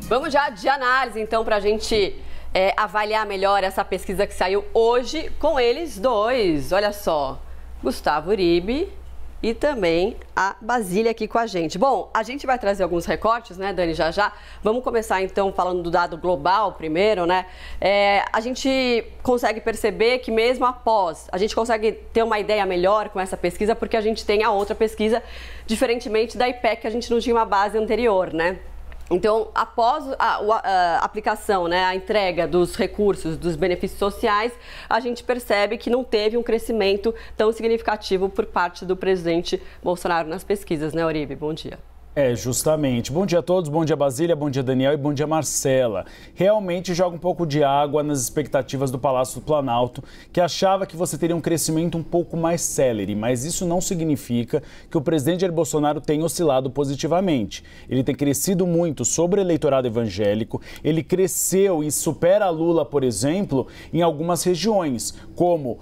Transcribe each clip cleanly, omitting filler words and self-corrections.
Vamos já de análise, então, para a gente avaliar melhor essa pesquisa que saiu hoje com eles dois. Olha só, Gustavo Uribe e também a Basília aqui com a gente. Bom, a gente vai trazer alguns recortes, né, Dani, já. Vamos começar, então, falando do dado global primeiro, né? A gente consegue perceber que mesmo após, a gente consegue ter uma ideia melhor com essa pesquisa, porque a gente tem a outra pesquisa, diferentemente da IPEC, a gente não tinha uma base anterior, né? Então, após a aplicação, né, a entrega dos recursos, dos benefícios sociais, a gente percebe que não teve um crescimento tão significativo por parte do presidente Bolsonaro nas pesquisas, né, Uribe? Bom dia. Justamente. Bom dia a todos, bom dia Basília, bom dia Daniel e bom dia Marcela. Realmente joga um pouco de água nas expectativas do Palácio do Planalto, que achava que você teria um crescimento um pouco mais célere, mas isso não significa que o presidente Jair Bolsonaro tenha oscilado positivamente. Ele tem crescido muito sobre o eleitorado evangélico, ele cresceu e supera Lula, por exemplo, em algumas regiões, como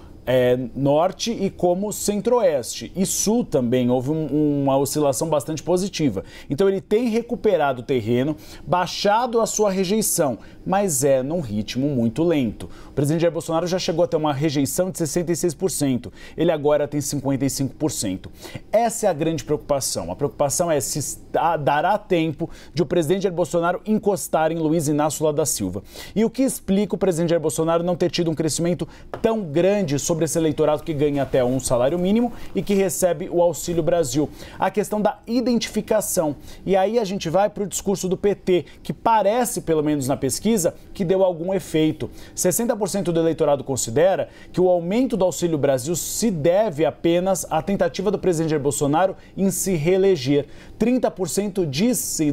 norte e como centro-oeste. E sul também houve uma oscilação bastante positiva. Então ele tem recuperado o terreno, baixado a sua rejeição, mas num ritmo muito lento. O presidente Jair Bolsonaro já chegou a ter uma rejeição de 66%. Ele agora tem 55%. Essa é a grande preocupação. A preocupação é se dará tempo de o presidente Jair Bolsonaro encostar em Luiz Inácio Lula da Silva. E o que explica o presidente Jair Bolsonaro não ter tido um crescimento tão grande sobre esse eleitorado que ganha até um salário mínimo e que recebe o Auxílio Brasil? A questão da identificação. E aí a gente vai para o discurso do PT, que parece, pelo menos na pesquisa, que deu algum efeito. 60% do eleitorado considera que o aumento do Auxílio Brasil se deve apenas à tentativa do presidente Jair Bolsonaro em se reeleger. 30%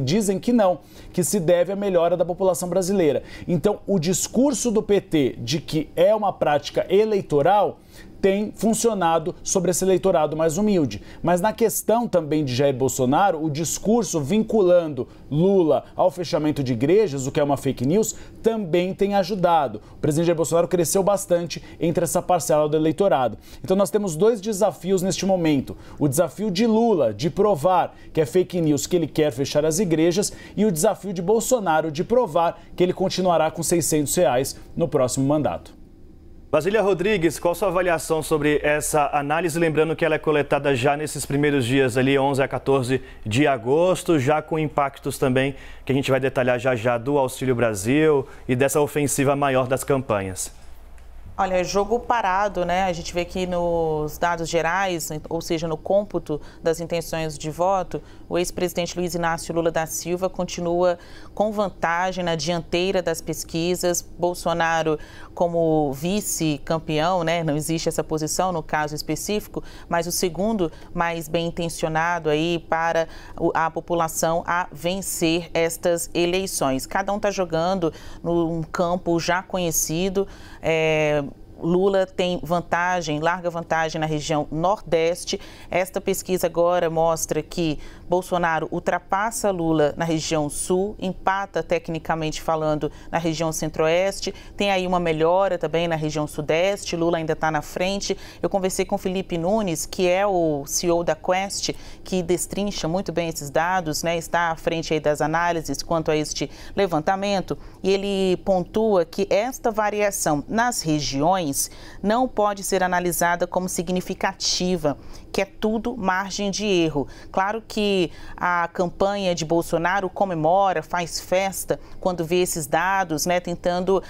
dizem que não, que se deve à melhora da população brasileira. Então, o discurso do PT de que é uma prática eleitoral tem funcionado sobre esse eleitorado mais humilde. Mas na questão também de Jair Bolsonaro, o discurso vinculando Lula ao fechamento de igrejas, o que é uma fake news, também tem ajudado. O presidente Jair Bolsonaro cresceu bastante entre essa parcela do eleitorado. Então nós temos dois desafios neste momento. O desafio de Lula de provar que é fake news, que ele quer fechar as igrejas, e o desafio de Bolsonaro de provar que ele continuará com R$600 no próximo mandato. Basília Rodrigues, qual a sua avaliação sobre essa análise? Lembrando que ela é coletada já nesses primeiros dias ali, 11 a 14 de agosto, já com impactos também que a gente vai detalhar já do Auxílio Brasil e dessa ofensiva maior das campanhas. Olha, é jogo parado, né? A gente vê que nos dados gerais, ou seja, no cômputo das intenções de voto, o ex-presidente Luiz Inácio Lula da Silva continua com vantagem na dianteira das pesquisas. Bolsonaro como vice-campeão, né? Não existe essa posição no caso específico, mas o segundo mais bem intencionado aí para a população a vencer estas eleições. Cada um está jogando num campo já conhecido. Lula tem vantagem, larga vantagem na região Nordeste. Esta pesquisa agora mostra que Bolsonaro ultrapassa Lula na região Sul, empata tecnicamente falando na região Centro-Oeste, tem aí uma melhora também na região Sudeste, Lula ainda está na frente. Eu conversei com Felipe Nunes, que é o CEO da Quest, que destrincha muito bem esses dados, né? Está à frente aí das análises quanto a este levantamento, e ele pontua que esta variação nas regiões não pode ser analisada como significativa, que é tudo margem de erro. Claro que a campanha de Bolsonaro comemora, faz festa quando vê esses dados, né, tentando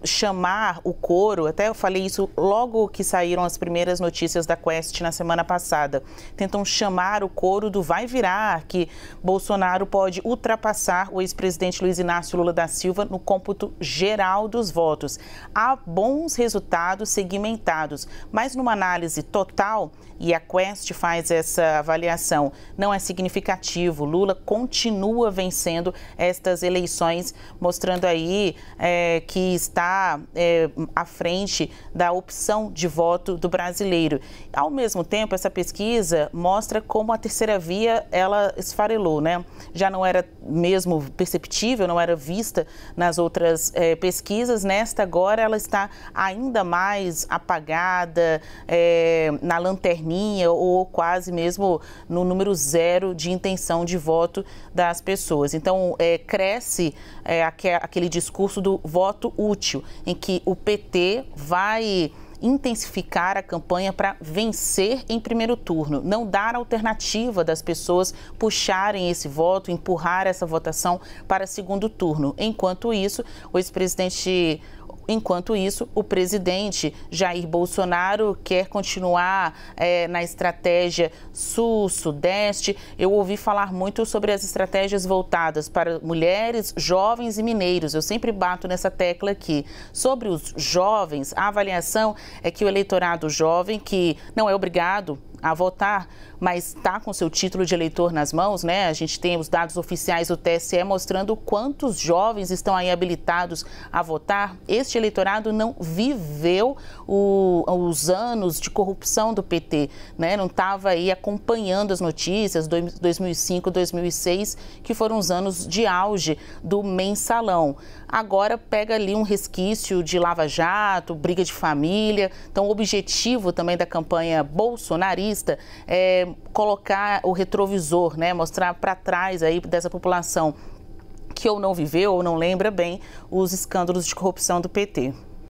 chamar o coro. Até eu falei isso logo que saíram as primeiras notícias da Quest na semana passada. Tentam chamar o coro do vai virar, que Bolsonaro pode ultrapassar o ex-presidente Luiz Inácio Lula da Silva no cômputo geral dos votos. Há bons resultados segmentados, mas numa análise total, e a Quest faz essa avaliação, não é significativo. Lula continua vencendo estas eleições, mostrando aí que está à frente da opção de voto do brasileiro. Ao mesmo tempo, essa pesquisa mostra como a terceira via, ela esfarelou, né? Já não era mesmo perceptível, não era vista nas outras pesquisas. Nesta agora, ela está ainda mais apagada, na lanterninha ou quase mesmo no número zero de intenção de voto das pessoas. Então, cresce aquele discurso do voto útil, em que o PT vai intensificar a campanha para vencer em primeiro turno, não dar alternativa das pessoas puxarem esse voto, empurrar essa votação para segundo turno. Enquanto isso, o presidente Jair Bolsonaro quer continuar na estratégia sul-sudeste. Eu ouvi falar muito sobre as estratégias voltadas para mulheres, jovens e mineiros. Eu sempre bato nessa tecla aqui. Sobre os jovens, a avaliação é que o eleitorado jovem, que não é obrigado a votar, mas está com seu título de eleitor nas mãos, né? A gente tem os dados oficiais do TSE mostrando quantos jovens estão aí habilitados a votar. Este eleitorado não viveu os anos de corrupção do PT, né? Não estava aí acompanhando as notícias 2005, 2006, que foram os anos de auge do mensalão. Agora pega ali um resquício de Lava Jato, briga de família. Então, o objetivo também da campanha bolsonarista é colocar o retrovisor, né? Mostrar para trás aí dessa população que ou não viveu ou não lembra bem os escândalos de corrupção do PT.